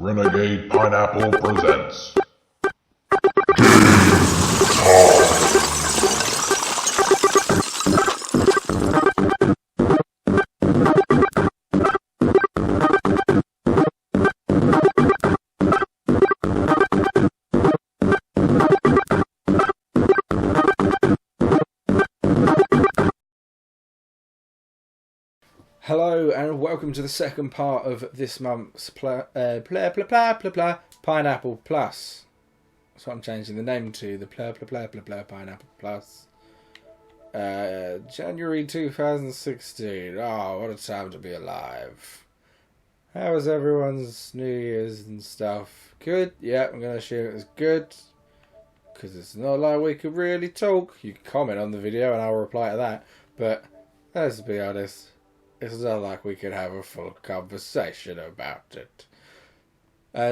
Renegade Pineapple presents Hello and welcome to the second part of this month's Pineapple Plus. That's what I'm changing the name to, the Pineapple Plus. January 2016. Oh, what a time to be alive. How was everyone's New Year's and stuff? Good? Yeah, I'm going to assume it was good. Because it's not like we could really talk. You can comment on the video and I'll reply to that. But let's be honest. It's not like we could have a full conversation about it.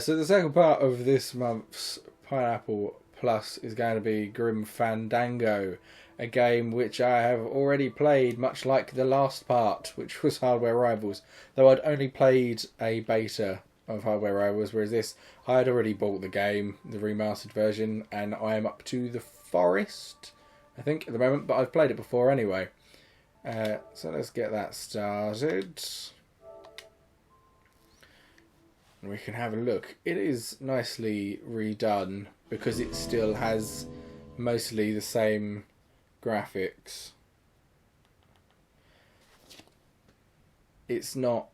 So the second part of this month's Pineapple Plus is going to be Grim Fandango, a game which I have already played, much like the last part, which was Hardware Rivals, though I'd only played a beta of Hardware Rivals, whereas this, I had already bought the game, the remastered version, and I am up to the forest, I think, at the moment, but I've played it before anyway. So let's get that started. We can have a look. It is nicely redone because it still has mostly the same graphics. It's not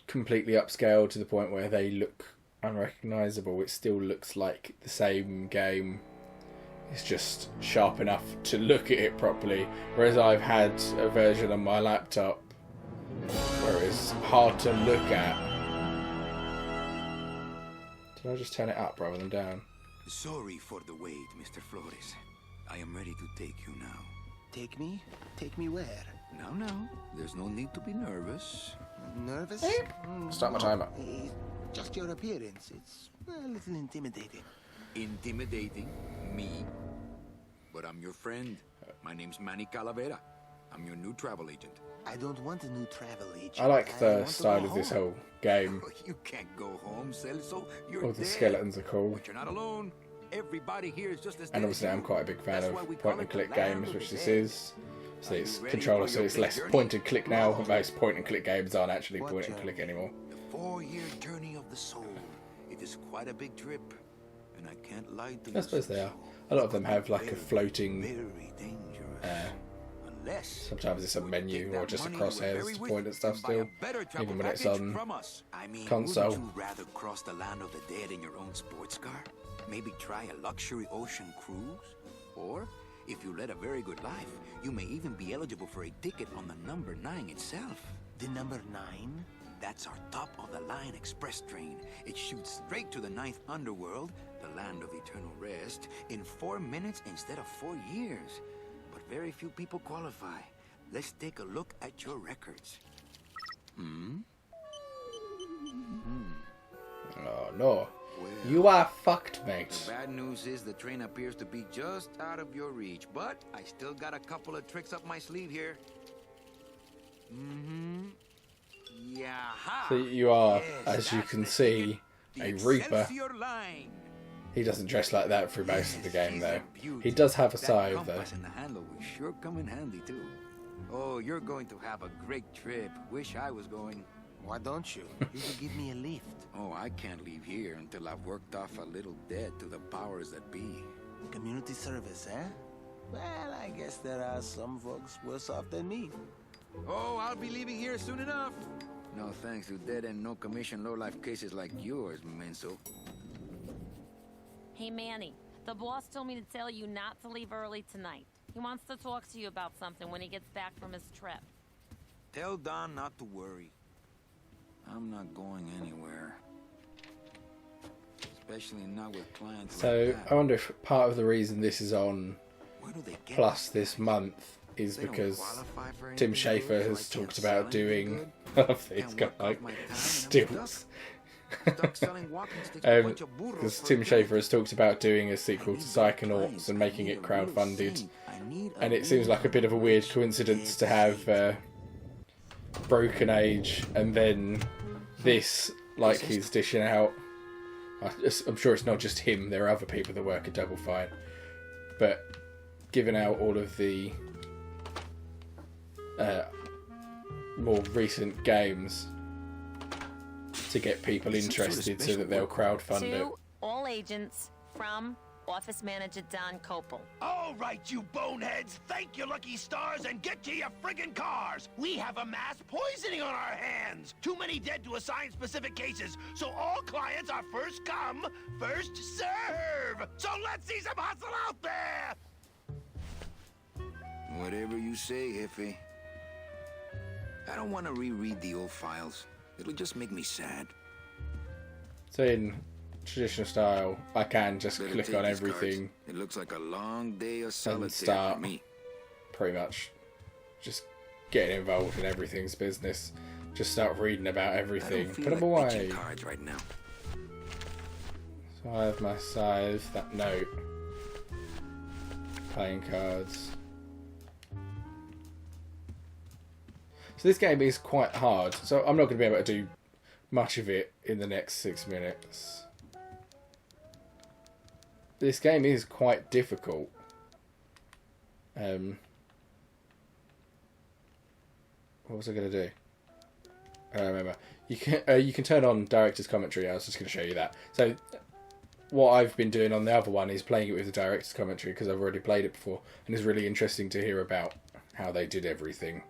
completely upscaled to the point where they look unrecognisable. It still looks like the same game. It's just sharp enough to look at it properly, whereas I've had a version on my laptop where it's hard to look at. Did I just turn it up rather than down? Sorry for the wait, Mr. Flores. I am ready to take you now. Take me? Take me where? No. There's no need to be nervous. Nervous? Start my timer. Just your appearance. It's a little intimidating. Intimidating? Me? But I'm your friend. My name's Manny Calavera. I'm your new travel agent. I don't want a new travel agent. I like the want to style go of this home. whole game. You can't go home, Celso. You're All the dead. skeletons are cool. But you're not alone. Everybody here is just as And dead obviously as I'm you. quite a big fan That's why of we call point and it click the land games, of which the this dead. is. So Are it's you ready controller, for so your it's big less journey? point and click now. Come on. Most point and click games aren't actually What point and click journey? anymore. The 4-year journey of the soul. It is quite a big trip. And I can't lie to you. I suppose they are. Celso. A lot of them have like a Very, floating. very dangerous. Unless Sometimes it's a menu or just a Take that money you crosshairs bury to with point at stuff and buy a still, better travel even when it's package on from us. I mean, console. Wouldn't you rather cross the land of the dead in your own sports car? Maybe try a luxury ocean cruise? Or, if you led a very good life, you may even be eligible for a ticket on the number 9 itself. The number 9? That's our top-of-the-line express train. It shoots straight to the 9th underworld, the land of eternal rest, in 4 minutes instead of 4 years. But very few people qualify. Let's take a look at your records. Oh no. Well, You are fucked, mate. the bad news is the train appears to be just out of your reach, but I still got a couple of tricks up my sleeve here. Yeah. So you are, Yes, as you that's can the see, ticket. a The reaper. Excelsior line. He doesn't dress like that through most of the game She's though. a beauty. He does have a That scythe though. compass and the handle will sure come in handy too. Oh, you're going to have a great trip. Wish I was going. Why don't you? You could give me a lift. Oh, I can't leave here until I've worked off a little debt to the powers that be. Community service, eh? Well, I guess there are some folks worse off than me. Oh, I'll be leaving here soon enough. No thanks to dead and no commission low-life cases like yours, Menso. Hey, Manny, the boss told me to tell you not to leave early tonight. He wants to talk to you about something when he gets back from his trip. Tell Don not to worry. I'm not going anywhere. Especially not with clients So like that. I wonder if part of the reason this is on Where do they get Plus this month is They don't because qualify for Tim anything Schafer good, so has I can't talked sell about anything doing. good? I love that he's Can't got work like off my time and I'm stills. Stuck selling walking sticks to a bunch of burros Because for Tim a drink. Schafer has talked about doing a sequel to Psychonauts and making it crowdfunded, and it seems like a bit of a weird coincidence to have Broken Age and then this, like he's dishing out I'm sure it's not just him. There are other people that work at Double Fine, but giving out all of the more recent games to get people interested, so that they'll crowdfund it. To all agents from Office Manager Don Copel. All right, you boneheads, thank your lucky stars and get to your friggin' cars. We have a mass poisoning on our hands. Too many dead to assign specific cases, so all clients are first come, first serve. So let's see some hustle out there. Whatever you say, Jefe. I don't want to reread the old files. It'll just make me sad. So in traditional style, I can just Better click take on these everything cards. It looks like a long day of and solitaire start for me. pretty much just getting involved in everything's business. Just start reading about I everything. don't feel Put them like away. pitching cards right now. So I have my scythe, that note, playing cards. So this game is quite hard, so I'm not going to be able to do much of it in the next 6 minutes. This game is quite difficult. What was I going to do? I don't remember. You can turn on director's commentary. I was just going to show you that. So what I've been doing on the other one is playing it with the director's commentary, because I've already played it before, and it's really interesting to hear about how they did everything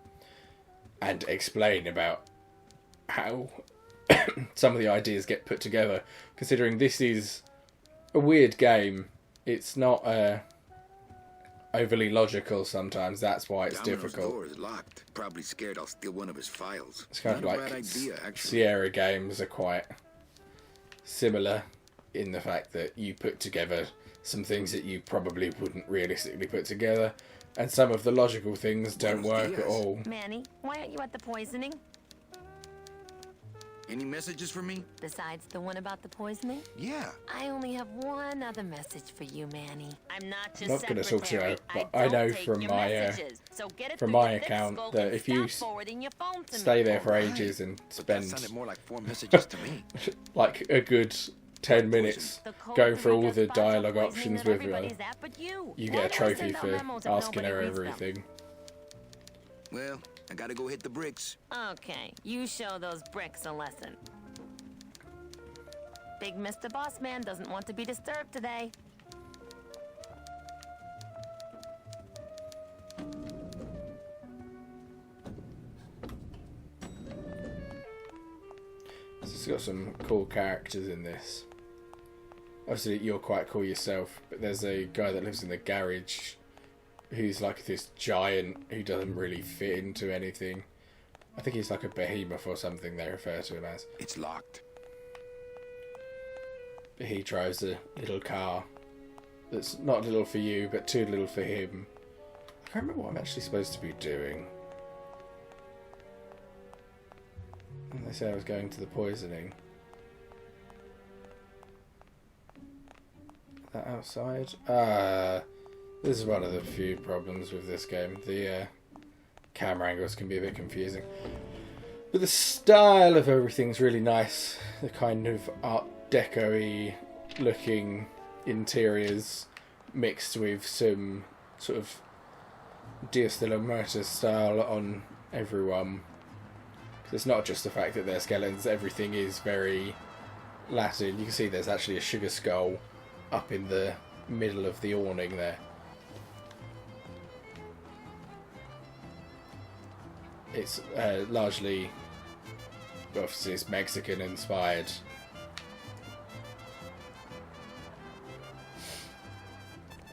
and explain about how some of the ideas get put together, considering this is a weird game. It's not overly logical sometimes. That's why it's Domino's difficult. door is locked. Probably scared I'll steal one of his files. It's kind of Not a like bad idea, actually. Sierra games are quite similar in the fact that you put together some things that you probably wouldn't realistically put together, and some of the logical things don't work at all. Manny, why aren't you at the poisoning? Any messages for me? Besides the one about the poisoning? Yeah. I only have one other message for you, Manny. I'm not your Not gonna talk to you, secretary. but I know don't take from your my, messages. So get it from through my your thick account skull that and if you stop forwarding your phone to stay me. there for Right. ages and But that spend sounded more like 4 messages to me. like a good 10 minutes The code going to through read all us the spots of dialogue poisoning options that with her. everybody's at but you. You Why get a do I trophy send out for memos if asking nobody her reads them? everything. Well, I gotta go hit the bricks. Okay, you show those bricks a lesson. Big Mr. Boss Man doesn't want to be disturbed today. So it's got some cool characters in this. Obviously, you're quite cool yourself, but there's a guy that lives in the garage who's like this giant who doesn't really fit into anything. I think he's like a behemoth or something they refer to him as. It's locked. But he drives a little car that's not little for you, but too little for him. I can't remember what I'm actually supposed to be doing. And they say I was going to the poisoning. That outside? This is one of the few problems with this game. The camera angles can be a bit confusing. But the style of everything's really nice. The kind of Art Deco-y looking interiors mixed with some sort of Dios de los Muertos style on everyone. It's not just the fact that they're skeletons, everything is very Latin. You can see there's actually a sugar skull up in the middle of the awning there. It's largely, obviously it's Mexican inspired.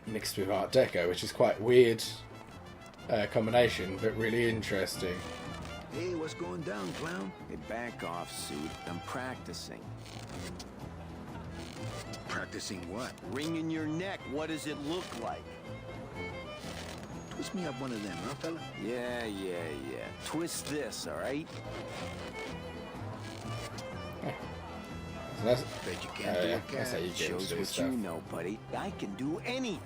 Mixed with Art Deco, which is quite weird combination, but really interesting. Hey, what's going down, clown? Hey, back off, suit. I'm practicing. Practicing what? Wringing your neck. What does it look like? Twist me up one of them, huh, fella? Yeah. Twist this, all right? So that's, Bet you can't do yeah, a that's how cat. you get Shows into this what stuff. you know, buddy. I can do anything.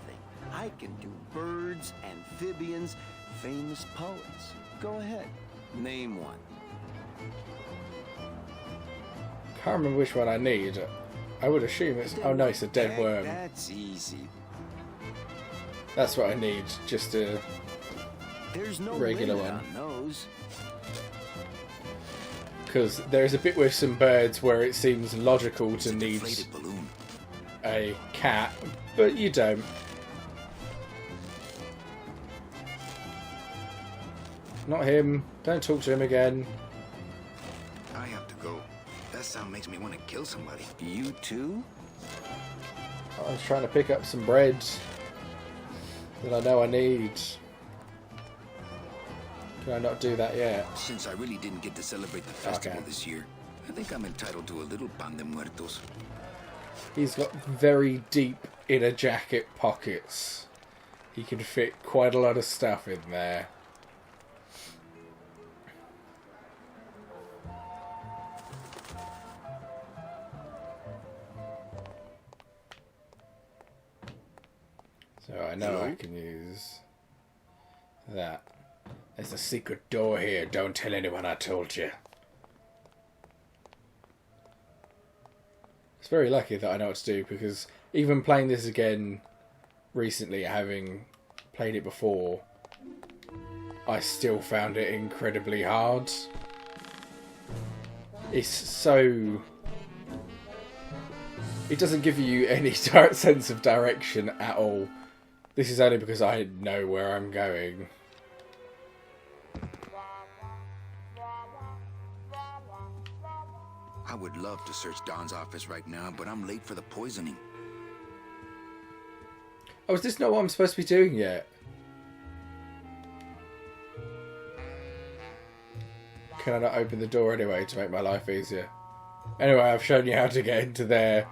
I can do birds, amphibians, famous poets. Go ahead. Name one. Can't remember which one I need. I would assume it's... Oh no, it's a dead worm. That's easy. That's what I need, just a There's no regular limit one. on those. Because there's a bit with some birds where it seems logical to need Inflated balloon. a cat, but you don't. Not him. Don't talk to him again. I have to go. That sound makes me want to kill somebody. You too? I was trying to pick up some bread that I know I need. Can I not do that yet? Since I really didn't get to celebrate the festival Okay. this year, I think I'm entitled to a little pan de muertos. He's got very deep inner jacket pockets. He can fit quite a lot of stuff in there. So I know Hello? I can use that. There's a secret door here. Don't tell anyone I told you. It's very lucky that I know what to do, because even playing this again recently, having played it before, I still found it incredibly hard. It's so... It doesn't give you any direct sense of direction at all. This is only because I know where I'm going. I would love to search Don's office right now, but I'm late for the poisoning. Oh, is this not what I'm supposed to be doing yet? Can I not open the door anyway to make my life easier? Anyway, I've shown you how to get into there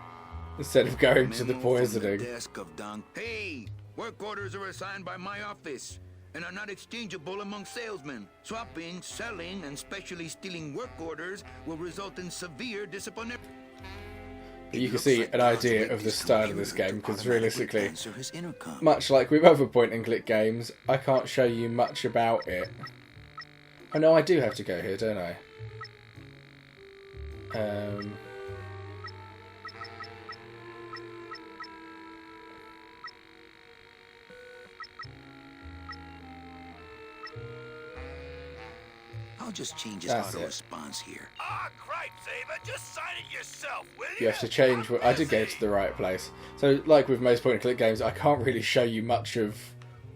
instead of going to the Memo from the poisoning. desk of Don. Hey, work orders are assigned by my office and are not exchangeable among salesmen. Swapping, selling, and specially stealing work orders will result in severe disciplinary. You can see an idea of the style of this game, because realistically, Answer his intercom. much like with other point-and-click games, I can't show you much about it. Oh no, I do have to go here, don't I? I'll just change his That's auto it. response here. Ah, cripes, Ava, just sign it yourself, will you? You have to change. I did go to the right place. So, like with most point-and-click games, I can't really show you much of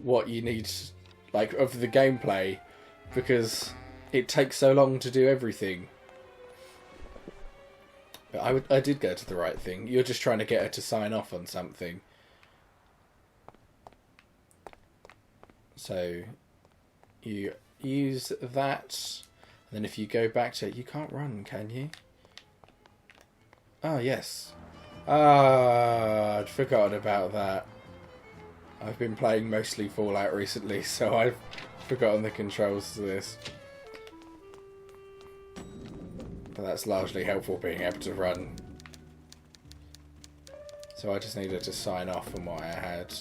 what you need, like of the gameplay, because it takes so long to do everything. But I did go to the right thing. You're just trying to get her to sign off on something. So you use that, and then if you go back to it, you can't run, can you? Oh, yes. Ah, I'd forgotten about that. I've been playing mostly Fallout recently, so I've forgotten the controls to this. But that's largely helpful, being able to run. So I just needed to sign off on what I had.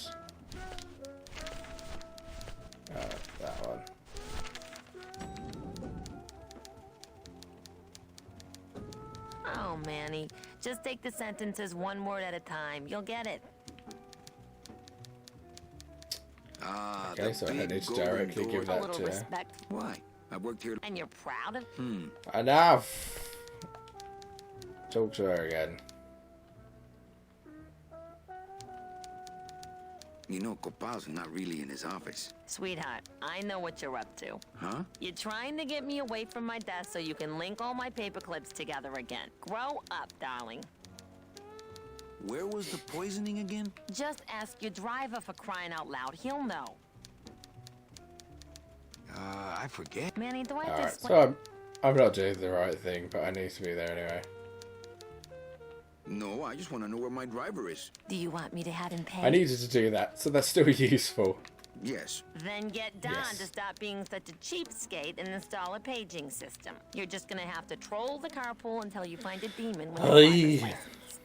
That one. Oh, Manny. Just take the sentences one word at a time. You'll get it. Ah, Okay, the so I big need to golden directly door. give A that little to her. respect. Why? I worked here. And you're proud of... Enough! Talk to her again. You know, Copal's not really in his office. Sweetheart, I know what you're up to. Huh? You're trying to get me away from my desk so you can link all my paper clips together again. Grow up, darling. Where was the poisoning again? Just ask your driver, for crying out loud. He'll know. I forget. Manny, do I have to Alright, explain? so I'm not doing the right thing, but I need to be there anyway. No, I just want to know where my driver is. Do you want me to have him pay? I needed to do that, so that's still useful. Yes. Then get Don Yes. to stop being such a cheapskate and install a paging system. You're just gonna have to troll the carpool until you find a demon with a Aye. driver's license.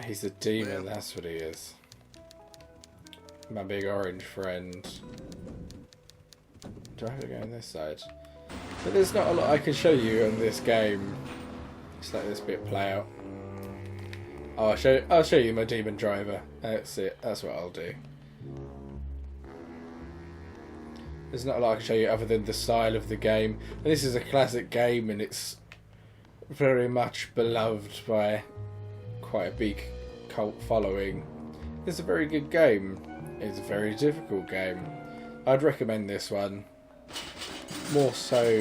He's a demon, that's what he is. My big orange friend. Do I have to go on this side? But there's not a lot I can show you on this game. Just let this bit play out. Oh, I'll show you my demon driver. That's it. That's what I'll do. There's not a lot I can show you other than the style of the game. And this is a classic game, and it's very much beloved by quite a big cult following. It's a very good game. It's a very difficult game. I'd recommend this one more so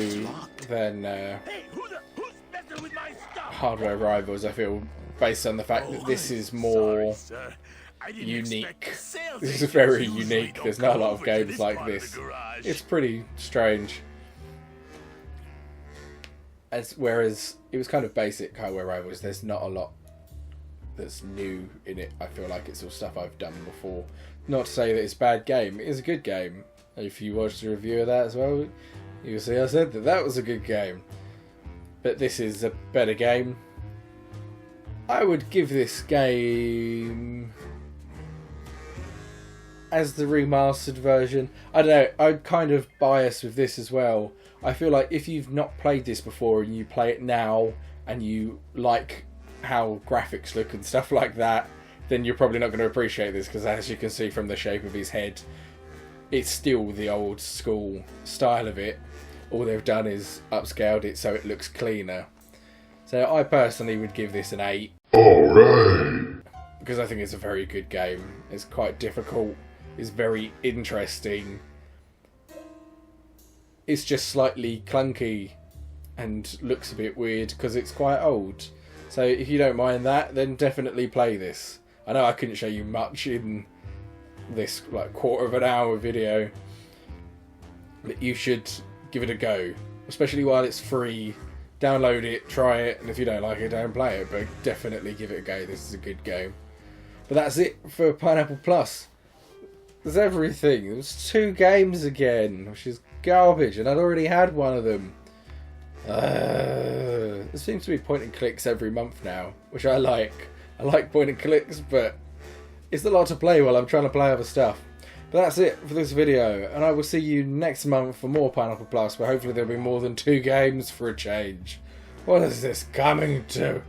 than Who's messing with my stuff? Hardware Rivals. I feel, based on the fact that this is more unique. This is very unique. There's not a lot of games like this. It's pretty strange. Whereas it was kind of basic Hardware Rivals. There's not a lot that's new in it. I feel like it's all stuff I've done before. Not to say that it's a bad game. It is a good game. If you watched the review of that as well, you'll see I said that that was a good game. But this is a better game. I would give this game as the remastered version. I don't know, I'm kind of biased with this as well. I feel like if you've not played this before and you play it now and you like how graphics look and stuff like that, then you're probably not going to appreciate this, because as you can see from the shape of his head, it's still the old school style of it. All they've done is upscaled it so it looks cleaner. So I personally would give this an 8. Alright. Because I think it's a very good game. It's quite difficult. It's very interesting. It's just slightly clunky and looks a bit weird because it's quite old. So if you don't mind that, then definitely play this. I know I couldn't show you much in this like quarter of an hour video, but you should give it a go, especially while it's free. Download it, try it, and if you don't like it, don't play it, but definitely give it a go. This is a good game. But that's it for Pineapple Plus. There's everything. There's 2 games again, which is garbage, and I'd already had one of them. There seems to be point and clicks every month now, which I like. I like point and clicks, but it's a lot to play while I'm trying to play other stuff. But that's it for this video, and I will see you next month for more Pineapple Plus, but hopefully there'll be more than 2 games for a change. What is this coming to?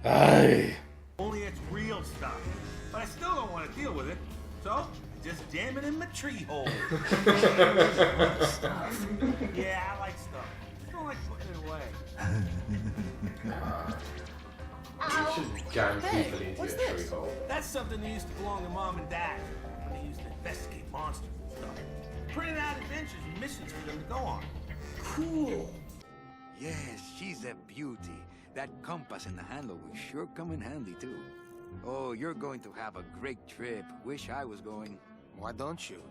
Aye. Only it's real stuff. But I still don't want to deal with it. So, I just jam it in my tree hole. Stuff. Yeah, I like stuff. I don't like putting it away. Jam Hey, people into what's a this? tree hole. That's something that used to belong to Mom and Dad when they used to investigate monsters and stuff. Printed out adventures and missions for them to go on. Cool. Yes, she's a beauty. That compass and the handle will sure come in handy, too. Oh, you're going to have a great trip. Wish I was going. Why don't you?